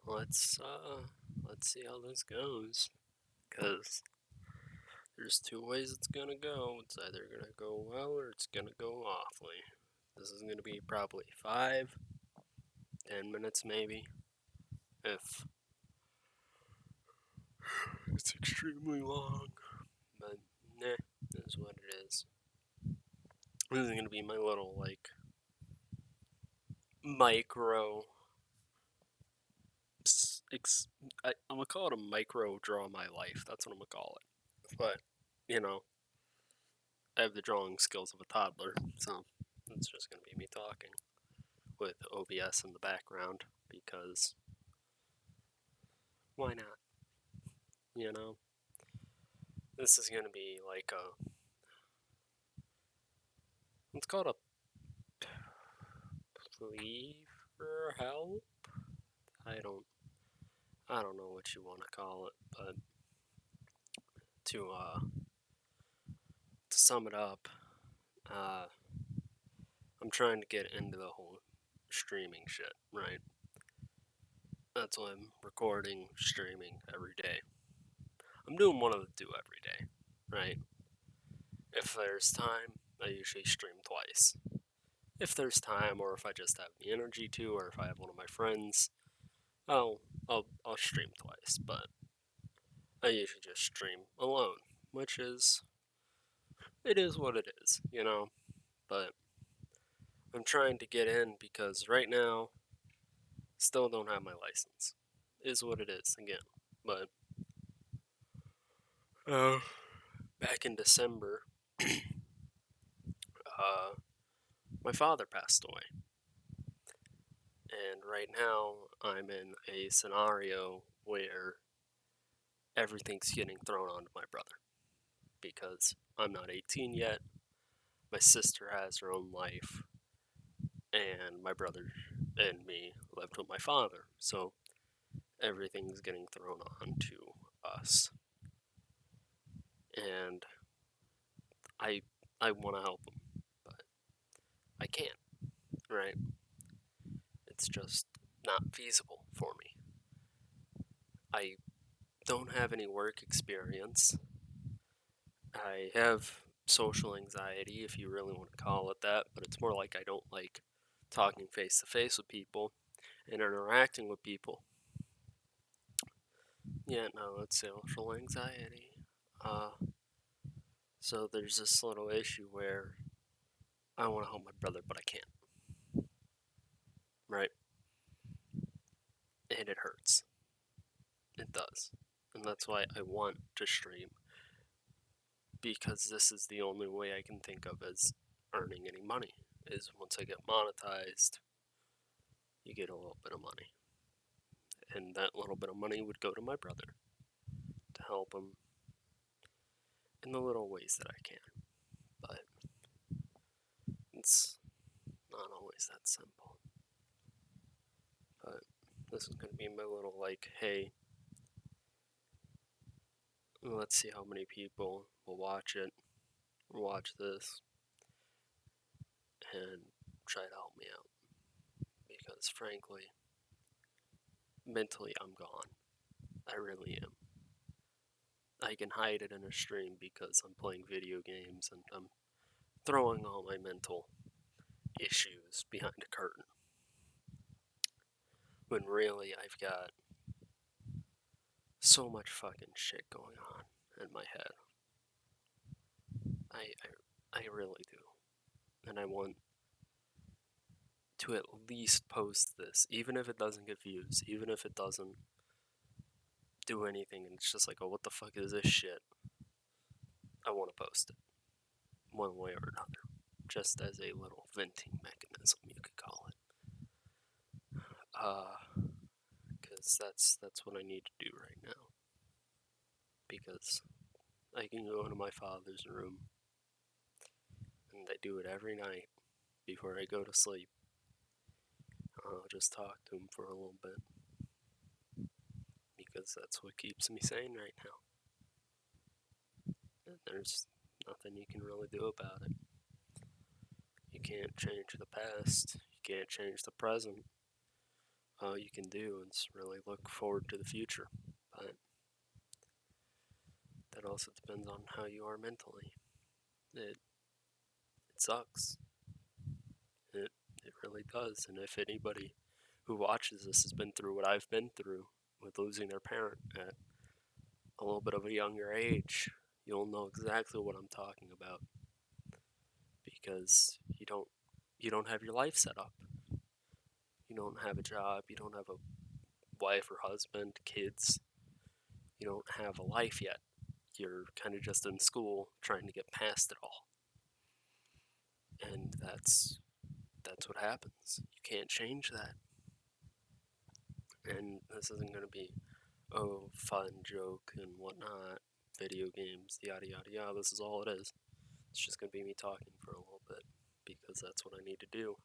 let's see how this goes. Cause there's two ways it's gonna go. It's either gonna go well or it's gonna go awfully. This is gonna be probably 5, 10 minutes maybe. If it's extremely long. But nah, is what it is. This is gonna be my little micro I'm gonna call it a micro draw my life. That's what I'm gonna call it. But you know, I have the drawing skills of a toddler, so it's just gonna be me talking with OBS in the background because why not? You know, this is gonna be like a it's called a plea for help. I don't I don't know what you want to call it, but to uh to sum it up, uh I'm trying to get into the whole streaming shit, right? That's why I'm recording, streaming every day. I'm doing one of the two every day, right? If there's time, I usually stream twice. If there's time, or if I just have the energy to, or if I have one of my friends, I'll stream twice. But I usually just stream alone, which is it is what it is, you know. But I'm trying to get in because right now, still don't have my license. Is what it is again. But uh, back in December, uh, my father passed away. And right now, I'm in a scenario where everything's getting thrown onto my brother because I'm not 18 yet. My sister has her own life, and my brother and me lived with my father. So everything's getting thrown onto us. And I I want to help him, but I can't, right? It's just not feasible for me. I don't have any work experience. I have social anxiety, if you really want to call it that, but it's more like I don't like talking face to face with people and interacting with people. Yeah, no, it's social anxiety. Uh, so there's this little issue where I want to help my brother, but I can't, right? And it hurts. It does. And that's why I want to stream, because this is the only way I can think of as earning any money, is once I get monetized, you get a little bit of money. And that little bit of money would go to my brother to help him in the little ways that I can. But it's not always that simple. But this is going to be my little hey, let's see how many people will watch it, watch this, and try to help me out. Because frankly, mentally, I'm gone. I really am. I can hide it in a stream because I'm playing video games and I'm throwing all my mental issues behind a curtain. When really, I've got so much fucking shit going on in my head. I really do. And I want to at least post this, even if it doesn't get views, even if it doesn't do anything, and it's just like, oh, what the fuck is this shit? I want to post it, one way or another, just as a little venting mechanism, you could call it. Because that's what I need to do right now. Because I can go into my father's room, and I do it every night before I go to sleep. I'll just talk to him for a little bit. Because that's what keeps me sane right now. And there's nothing you can really do about it. You can't change the past. You can't change the present. all you can do is really look forward to the future. But that also depends on how you are mentally. It sucks. It really does. And if anybody who watches this has been through what I've been through with losing their parent at a little bit of a younger age, you'll know exactly what I'm talking about, because you don't have your life set up. You don't have a job, you don't have a wife or husband, kids. You don't have a life yet. You're kind of just in school trying to get past it all. And that's what happens. You can't change that. And this isn't going to be, oh, fun joke and whatnot, video games, yada yada yada. This is all it is. It's just going to be me talking for a little bit, because that's what I need to do.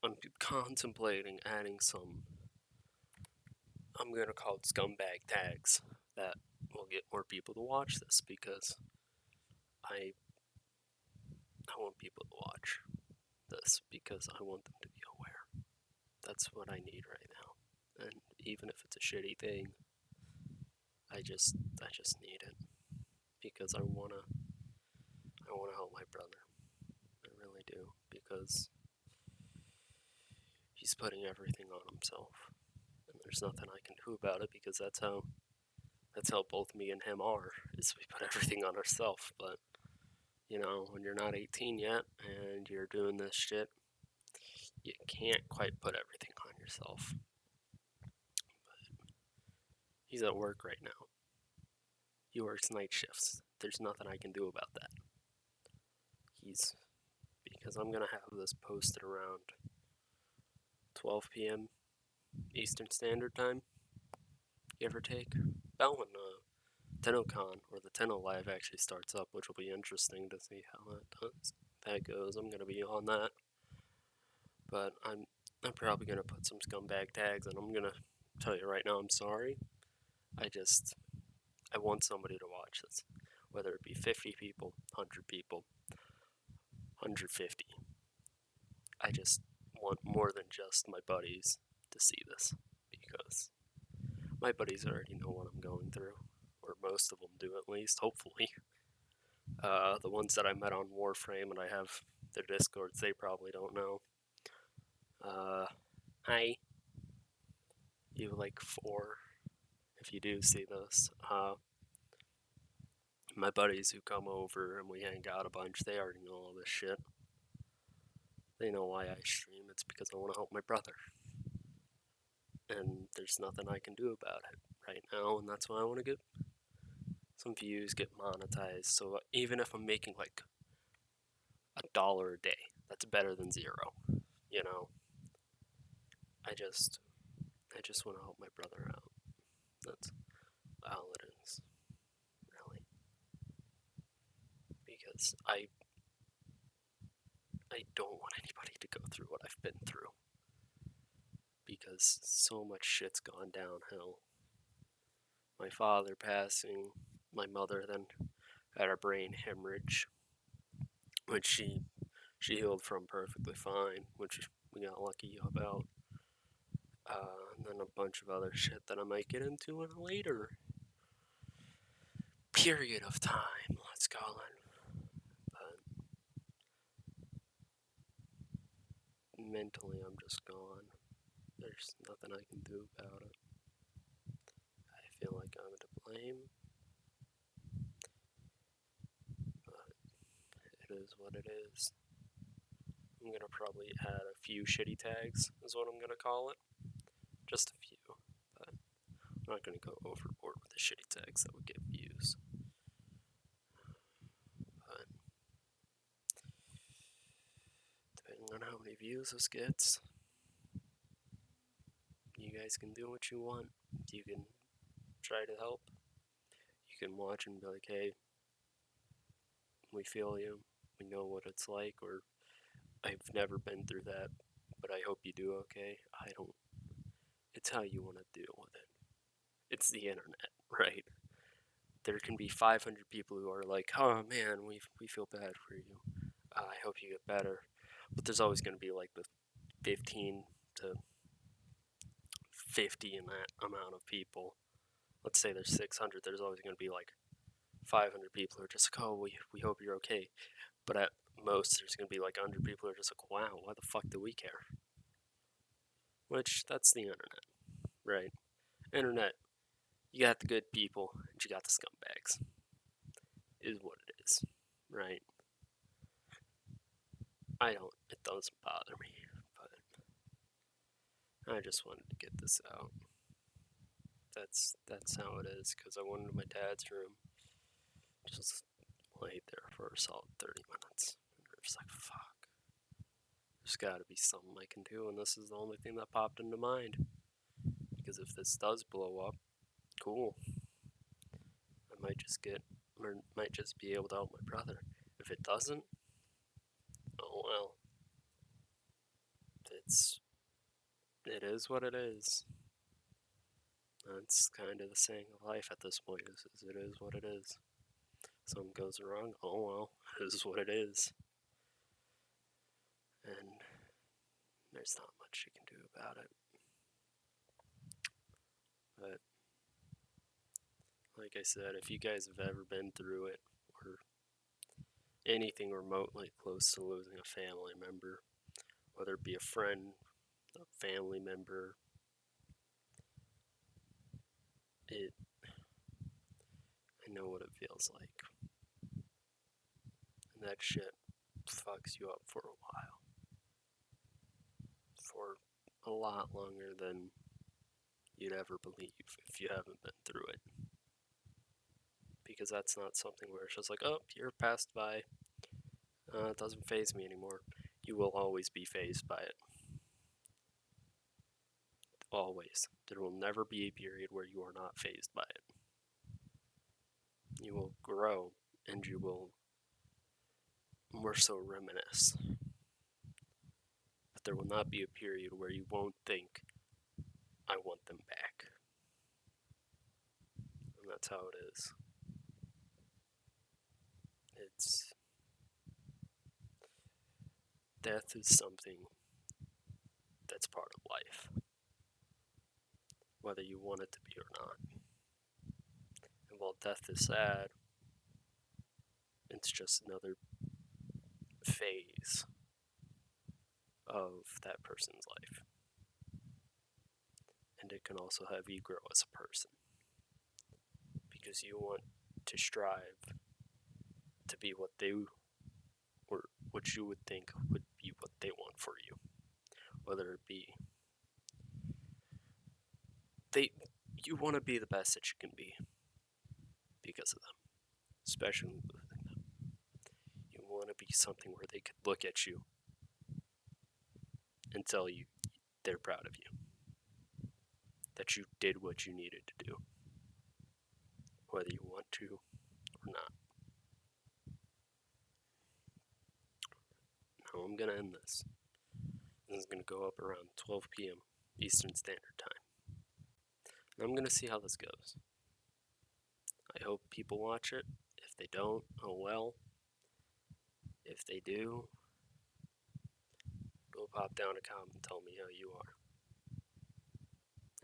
I'm contemplating adding some, I'm going to call it scumbag tags, that will get more people to watch this, because I want people to watch this, because I want them to be aware. That's what I need right now. And even if it's a shitty thing, I just need it, because I wanna help my brother. I really do, because he's putting everything on himself, and there's nothing I can do about it, because that's how both me and him are. Is we put everything on ourselves. But when you're not 18 yet and you're doing this shit, you can't quite put everything on yourself. But he's at work right now. He works night shifts. There's nothing I can do about that. Because I'm gonna have this posted around 12 p.m. Eastern Standard Time, give or take. About when TennoCon or the Tenno Live actually starts up, which will be interesting to see how that goes. I'm gonna be on that, but I'm probably gonna put some scumbag tags, and I'm gonna tell you right now, I'm sorry. I want somebody to watch this, whether it be 50 people, 100 people, 150. I just want more than just my buddies to see this, because my buddies already know what I'm going through, or most of them do at least, hopefully. The ones that I met on Warframe and I have their Discords, they probably don't know. Hi. You like 4, if you do see this. My buddies who come over and we hang out a bunch, they already know all this shit. They know why I stream. It's because I want to help my brother. And there's nothing I can do about it right now, and that's why I want to get some views, get monetized. So even if I'm making like $1 a day, that's better than zero. I just want to help my brother out. That's all it is, really. Because I don't want anybody to go through what I've been through, because so much shit's gone downhill. My father passing, my mother then had a brain hemorrhage, which she healed from perfectly fine, which we got lucky about. And then a bunch of other shit that I might get into in a later period of time, let's call it. But mentally, I'm just gone. There's nothing I can do about it. I feel like I'm to blame, but it is what it is. I'm gonna probably add a few shitty tags, is what I'm gonna call it. Just a few, but I'm not gonna go overboard with the shitty tags that would get views. But depending on how many views this gets, you guys can do what you want. You can try to help. You can watch and be like, hey, we feel you. We know what it's like, or I've never been through that, but I hope you do okay. I don't. It's how you want to deal with it. It's the internet, right? There can be 500 people who are like, oh man, we feel bad for you. I hope you get better. But there's always going to be like the 15 to 50 in that amount of people. Let's say there's 600, there's always going to be like 500 people who are just like, oh, we hope you're okay. But at most, there's going to be like 100 people who are just like, wow, why the fuck do we care? Which, that's the internet, right? Internet, you got the good people, and you got the scumbags. Is what it is, right? It doesn't bother me, but I just wanted to get this out. That's how it is, because I went into my dad's room, just laid there for a solid 30 minutes. And I'm just like, fuck. There's gotta be something I can do, and this is the only thing that popped into mind. Because if this does blow up, cool. I might just be able to help my brother. If it doesn't, oh well. It is what it is. That's kind of the saying of life at this point. Is it is what it is. Something goes wrong, oh well, it is what it is. And there's not much you can do about it. But like I said, if you guys have ever been through it or anything remotely close to losing a family member, whether it be a friend, a family member, I know what it feels like. And that shit fucks you up for a while. For a lot longer than you'd ever believe if you haven't been through it. Because that's not something where it's just like, oh, you're passed by. It doesn't faze me anymore. You will always be fazed by it. Always. There will never be a period where you are not fazed by it. You will grow and you will more so reminisce. But there will not be a period where you won't think, I want them back. And that's how it is. Death is something that's part of life, whether you want it to be or not. And while death is sad, it's just another phase of that person's life. And it can also have you grow as a person, because you want to strive to be what they, or what you would think would be what they want for you. Whether it be you want to be the best that you can be because of them, especially losing them. You want to be something where they could look at you and tell you they're proud of you, that you did what you needed to do, whether you want to or not. Now I'm going to end this. This is going to go up around 12 p.m. Eastern Standard Time. And I'm going to see how this goes. I hope people watch it. If they don't, oh well. If they do, go pop down a comment and tell me how you are.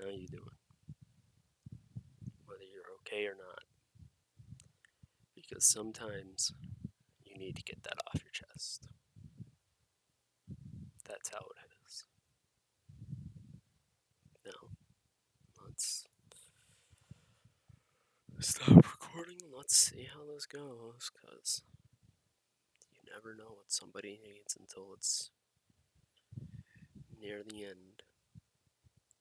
How you doing? Whether you're okay or not. Because sometimes you need to get that off your chest. That's how it is. Now, let's stop recording and let's see how this goes, because you never know what somebody needs until it's near the end.